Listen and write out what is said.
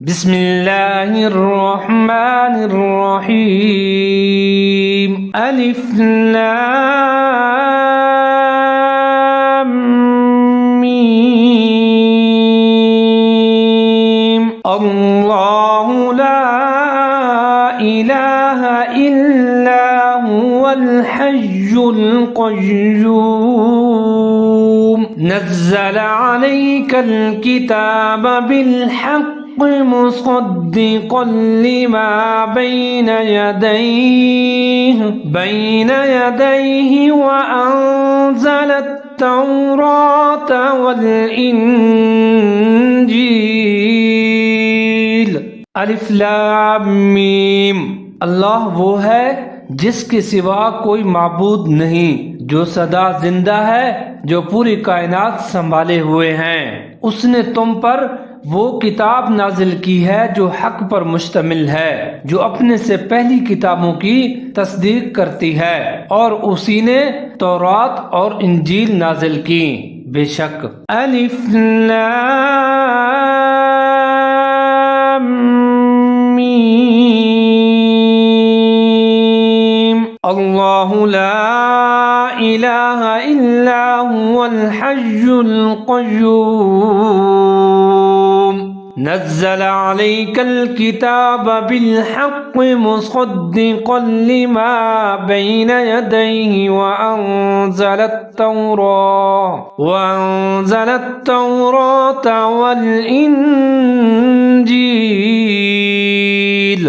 बिस्मिल्लाहिर्रहमानिर्रहीम। अलिफ लाम मीम। अल्लाहु ला इलाहा इल्ला हुवल हय्युल क़य्यूम। नज़्ज़ल अलैकल किताब बिल हक़्क़ मुसद्दिक़न लिमा बैन यदैहि व अंज़लत तौरात वल इंजील। अलिफ लाम मीम। अल्लाह वो है जिसके सिवा कोई माबूद नहीं, जो सदा जिंदा है, जो पूरी कायनात संभाले हुए हैं। उसने तुम पर वो किताब नाजिल की है जो हक पर मुश्तमिल है, जो अपने से पहली किताबों की तस्दीक करती है, और उसी ने तौरात और इंजील नाजिल की। बेशक अलिफ लाम मीम। अल्लाहु ला इलाहा इल्ला हुवल हय्युल क़य्यूम। नज़्ज़ल अलैकल किताब बिल हक़्क़ मुसद्दिक़न लिमा बैन यदैहि व अंज़लत तौरात वल इंजील।